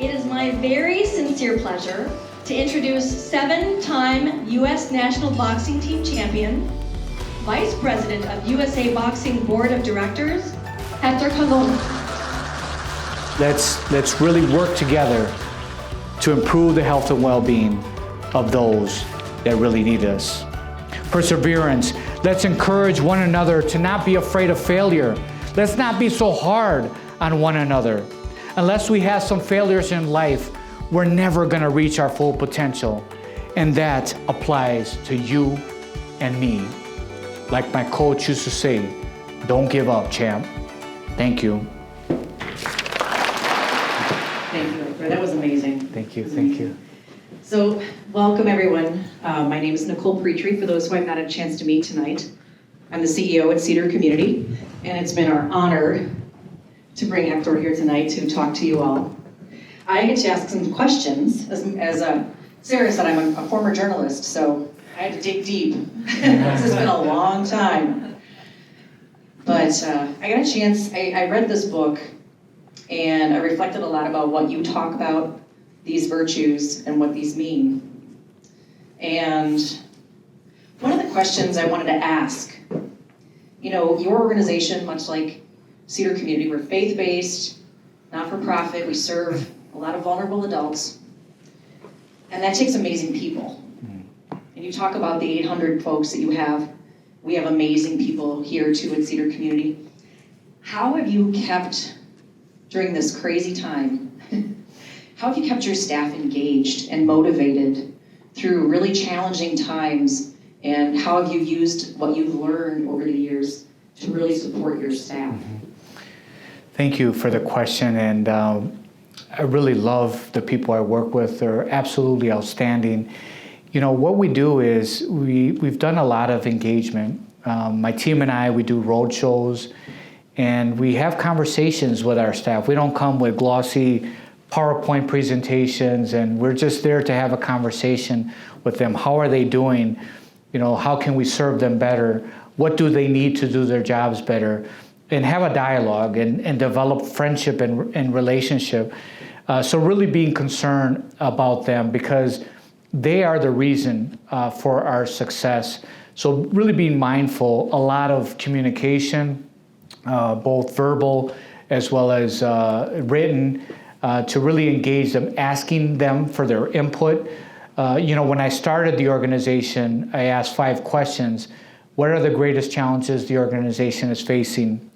It is my very sincere pleasure to introduce 7-time U.S. National Boxing Team Champion, Vice President of USA Boxing Board of Directors, Héctor Colón. Let's really work together to improve the health and well-being of those that really need us. Perseverance. Let's encourage one another to not be afraid of failure. Let's not be so hard on one another. Unless we have some failures in life, we're never going to reach our full potential. And that applies to you and me. Like my coach used to say, don't give up, champ. Thank you. Thank you, Héctor. That was amazing. Thank you, thank you. So, welcome everyone. My name is Nicole Prietry, for those who I've not had a chance to meet tonight. I'm the CEO at Cedar Community, and it's been our honor to bring Héctor here tonight to talk to you all. I get to ask some questions. As Sarah said, I'm a former journalist, so I had to dig deep. This has been a long time. But I got a chance, I read this book, and I reflected a lot about what you talk about, these virtues, and what these mean. And one of the questions I wanted to ask, your organization, much like Cedar Community, we're faith-based, not-for-profit, we serve a lot of vulnerable adults, and that takes amazing people. And you talk about the 800 folks that you have. We have amazing people here too at Cedar Community. How have you kept, during this crazy time, how have you kept your staff engaged and motivated through really challenging times, and how have you used what you've learned over the years to really support your staff? Thank you for the question, and I really love the people I work with. They're absolutely outstanding. What we do is we've done a lot of engagement. My team and I, we do road shows, and we have conversations with our staff. We don't come with glossy PowerPoint presentations, and we're just there to have a conversation with them. How are they doing? How can we serve them better? What do they need to do their jobs better? And have a dialogue and develop friendship and relationship. So really being concerned about them, because they are the reason for our success. So really being mindful, a lot of communication, both verbal as well as written, to really engage them, asking them for their input. When I started the organization, I asked 5 questions. What are the greatest challenges the organization is facing?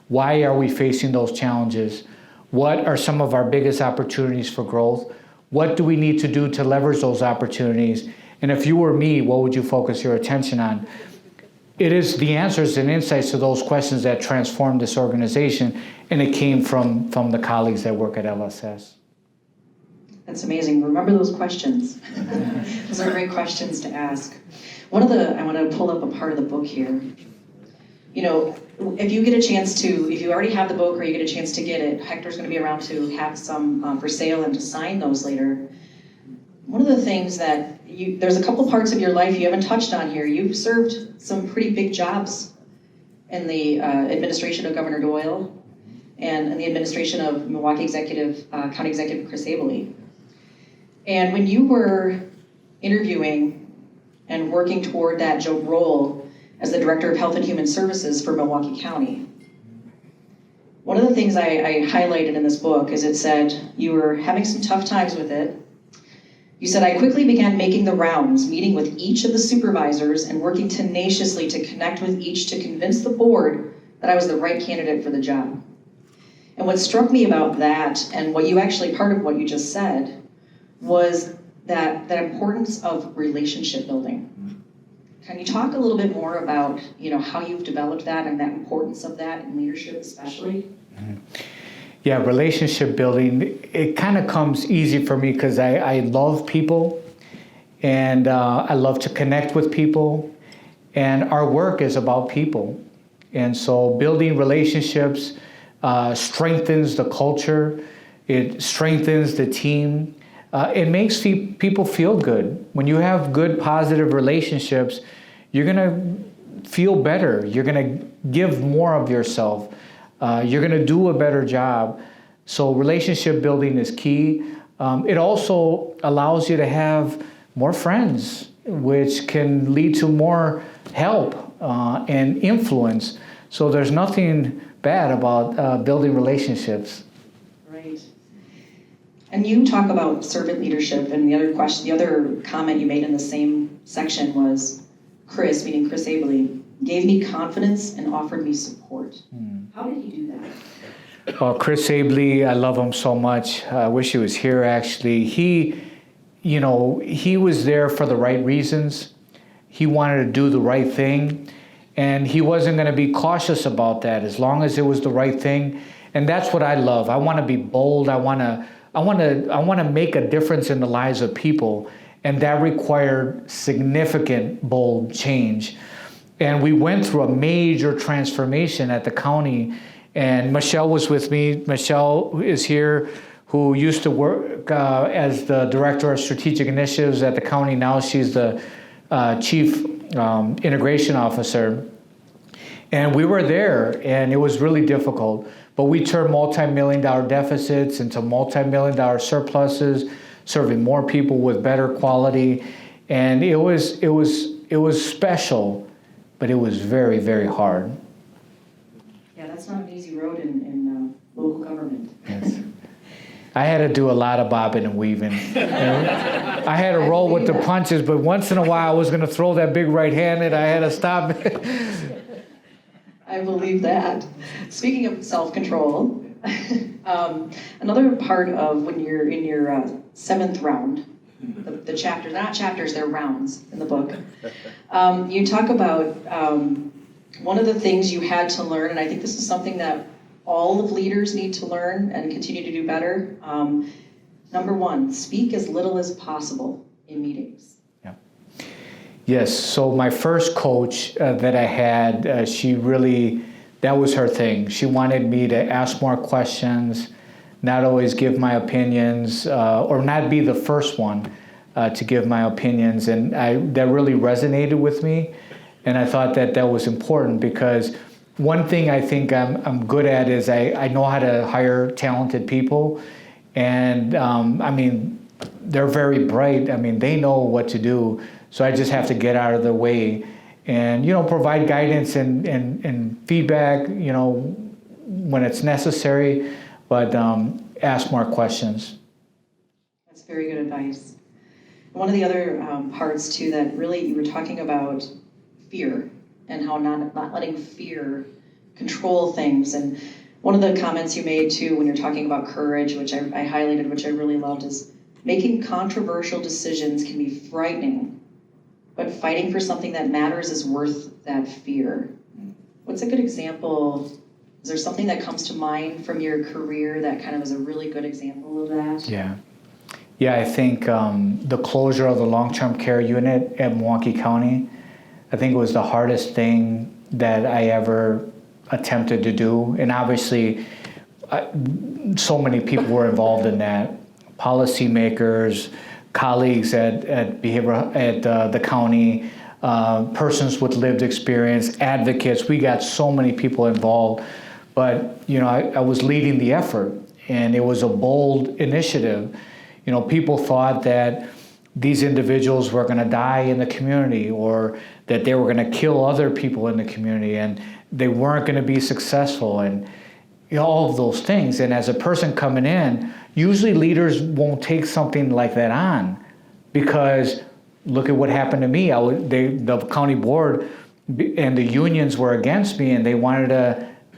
Why are we facing those challenges? What are some of our biggest opportunities for growth? What do we need to do to leverage those opportunities? And if you were me, what would you focus your attention on? It is the answers and insights to those questions that transformed this organization, and it came from the colleagues that work at LSS. That's amazing. Remember those questions. Those are great questions to ask. I want to pull up a part of the book here. If you get a chance to, if you already have the book or you get a chance to get it, Héctor's going to be around to have some for sale and to sign those later. One of the things that there's a couple parts of your life you haven't touched on here. You've served some pretty big jobs in the administration of Governor Doyle and in the administration of Milwaukee County Executive Chris Abele. And when you were interviewing and working toward that role as the Director of Health and Human Services for Milwaukee County, one of the things I highlighted in this book is it said you were having some tough times with it. You said, I quickly began making the rounds, meeting with each of the supervisors and working tenaciously to connect with each to convince the board that I was the right candidate for the job. And what struck me about that, and part of what you just said, was that importance of relationship building. Can you talk a little bit more about how you've developed that and that importance of that in leadership especially? Yeah, relationship building, it kind of comes easy for me because I love people, and I love to connect with people, and our work is about people. And so building relationships strengthens the culture, it strengthens the team, it makes people feel good. When you have good, positive relationships, you're going to feel better. You're going to give more of yourself. You're going to do a better job. So relationship building is key. It also allows you to have more friends, which can lead to more help and influence. So there's nothing bad about building relationships. Right. And you talk about servant leadership, and the other comment you made in the same section was Chris, meaning Chris Abley, gave me confidence and offered me support. How did he do that? Well, Chris Abley, I love him so much. I wish he was here, actually. He was there for the right reasons. He wanted to do the right thing, and he wasn't going to be cautious about that as long as it was the right thing. And that's what I love. I want to be bold. I want to make a difference in the lives of people, and that required significant, bold change. And we went through a major transformation at the county, and Michelle was with me. Michelle is here, who used to work as the Director of Strategic Initiatives at the county. Now she's the Chief Integration Officer. And we were there, and it was really difficult. But we turned multi-million-dollar deficits into multi-million-dollar surpluses, serving more people with better quality. And it was special, but it was very, very hard. Yeah, that's not an easy road in local government. Yes. I had to do a lot of bobbing and weaving. I had to roll with the punches, but once in a while I was going to throw that big right hand and I had to stop. I believe that. Speaking of self-control, another part of when you're in your seventh round, the chapters, they're not chapters, they're rounds in the book. You talk about one of the things you had to learn, and I think this is something that all of leaders need to learn and continue to do better. Number one, speak as little as possible in meetings. Yeah. Yes, so my first coach that I had, that was her thing. She wanted me to ask more questions, not always give my opinions, or not be the first one to give my opinions. And that really resonated with me. And I thought that was important, because one thing I think I'm good at is I know how to hire talented people. And they're very bright. They know what to do. So I just have to get out of their way and, provide guidance and feedback, when it's necessary, but ask more questions. That's very good advice. One of the other parts, too, that really you were talking about fear and how not letting fear control things. And one of the comments you made, too, when you're talking about courage, which I highlighted, which I really loved, is making controversial decisions can be frightening, but fighting for something that matters is worth that fear. What's a good example? Is there something that comes to mind from your career that kind of is a really good example of that? Yeah, I think the closure of the long-term care unit at Milwaukee County, I think it was the hardest thing that I ever attempted to do. And obviously, so many people were involved in that. Policymakers, colleagues at the county, persons with lived experience, advocates. We got so many people involved. But, I was leading the effort, and it was a bold initiative. People thought that these individuals were going to die in the community, or that they were going to kill other people in the community, and they weren't going to be successful, and all of those things. And as a person coming in, usually leaders won't take something like that on, because look at what happened to me. The county board and the unions were against me, and they wanted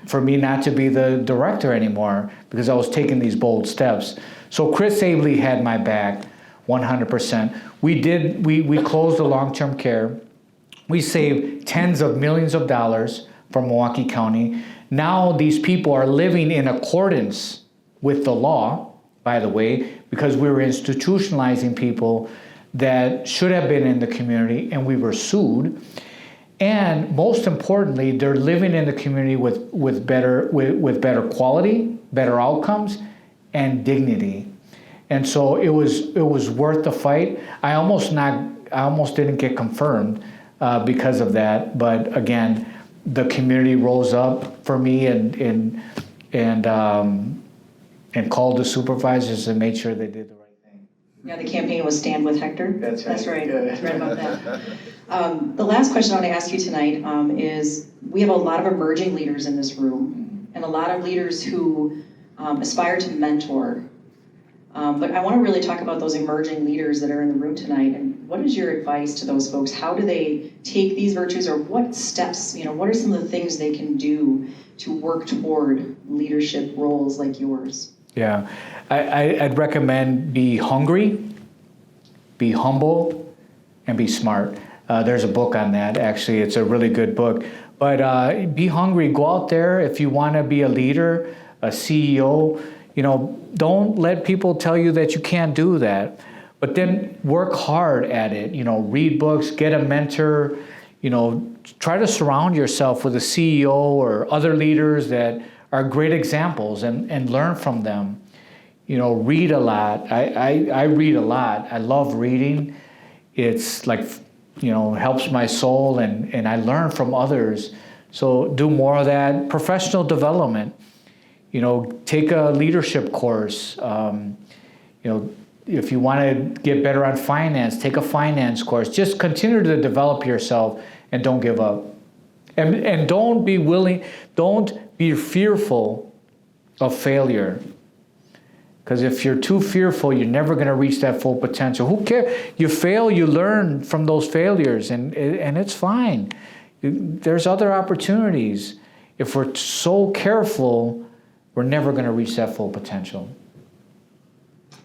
for me not to be the director anymore because I was taking these bold steps. So Chris Abley had my back 100%. We closed the long-term care. We saved tens of millions of dollars for Milwaukee County. Now these people are living in accordance with the law, by the way, because we were institutionalizing people that should have been in the community, and we were sued. And most importantly, they're living in the community with better quality, better outcomes, and dignity. And so it was worth the fight. I almost didn't get confirmed because of that. But again, the community rose up for me and called the supervisors and made sure they did the right thing. Yeah, the campaign was Stand with Hector. That's right. That's right. Good. I read about that. The last question I want to ask you tonight is, we have a lot of emerging leaders in this room, and a lot of leaders who aspire to mentor. But I want to really talk about those emerging leaders that are in the room tonight, and what is your advice to those folks? How do they take these virtues, or what steps, what are some of the things they can do to work toward leadership roles like yours? Yeah, I'd recommend be hungry, be humble, and be smart. There's a book on that, actually. It's a really good book. But be hungry. Go out there. If you want to be a leader, a CEO, don't let people tell you that you can't do that. But then work hard at it. Read books, get a mentor. Try to surround yourself with a CEO or other leaders that are great examples and learn from them. Read a lot. I read a lot. I love reading. It's like, helps my soul, and I learn from others. So do more of that. Professional development. Take a leadership course. If you want to get better on finance, take a finance course. Just continue to develop yourself and don't give up. And don't be fearful of failure. Because if you're too fearful, you're never going to reach that full potential. Who cares? You fail, you learn from those failures, and it's fine. There's other opportunities. If we're so careful, we're never going to reach that full potential.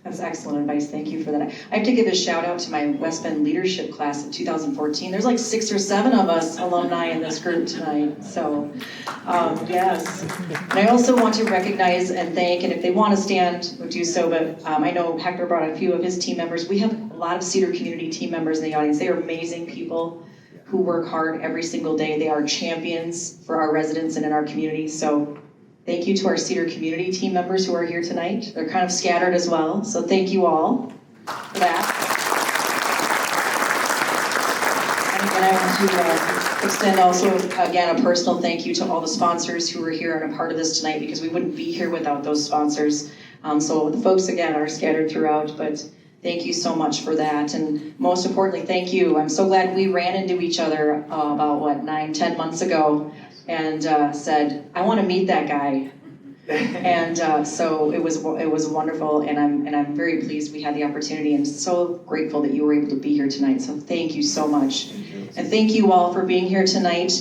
That's excellent advice. Thank you for that. I have to give a shout out to my West Bend leadership class of 2014. There's like 6 or 7 of us alumni in this group tonight. So, yes. And I also want to recognize and thank, and if they want to stand, we'll do so, but I know Hector brought a few of his team members. We have a lot of Cedar Community team members in the audience. They are amazing people who work hard every single day. They are champions for our residents and in our community. So thank you to our Cedar Community team members who are here tonight. They're kind of scattered as well, so thank you all for that. And I want to extend also, again, a personal thank you to all the sponsors who are here and a part of this tonight, because we wouldn't be here without those sponsors. So the folks, again, are scattered throughout, but thank you so much for that. And most importantly, thank you. I'm so glad we ran into each other about, 9-10 months ago, and said, I want to meet that guy. And so it was wonderful, and I'm very pleased we had the opportunity, and so grateful that you were able to be here tonight. So thank you so much. And thank you all for being here tonight.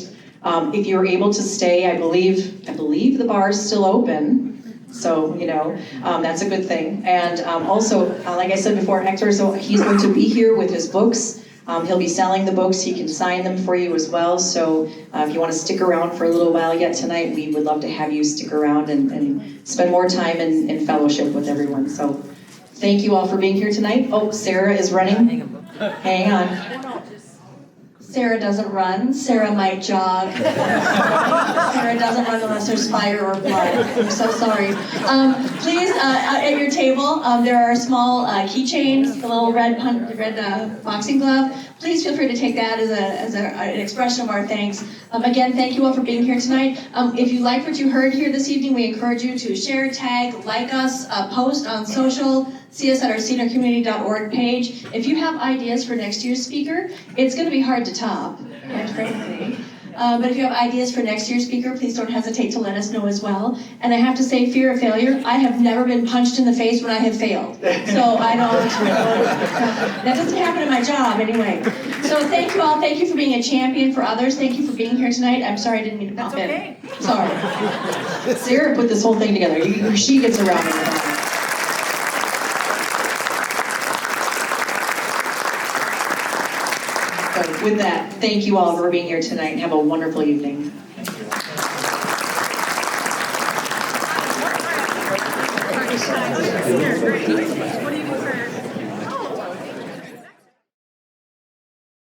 If you were able to stay, I believe the bar is still open. So, that's a good thing. And also, like I said before, Hector, so he's going to be here with his books. He'll be selling the books. He can sign them for you as well. So if you want to stick around for a little while yet tonight, we would love to have you stick around and spend more time in fellowship with everyone. So thank you all for being here tonight. Oh, Sarah is running. Hang on. Sarah doesn't run. Sarah might jog. Sarah doesn't run unless there's fire or blood. I'm so sorry. Please, at your table, there are small keychains, the little red boxing glove. Please feel free to take that as an expression of our thanks. Again, thank you all for being here tonight. If you like what you heard here this evening, we encourage you to share, tag, like us, post on social, see us at our cedarcommunity.org page. If you have ideas for next year's speaker, it's going to be hard to top, quite frankly. But if you have ideas for next year's speaker, please don't hesitate to let us know as well. And I have to say, fear of failure, I have never been punched in the face when I have failed. So I don't, that doesn't happen in my job anyway. So thank you all. Thank you for being a champion for others. Thank you for being here tonight. I'm sorry I didn't mean to pop in. Sorry. Sarah put this whole thing together. She gets around it. So with that, thank you all for being here tonight, and have a wonderful evening. Great.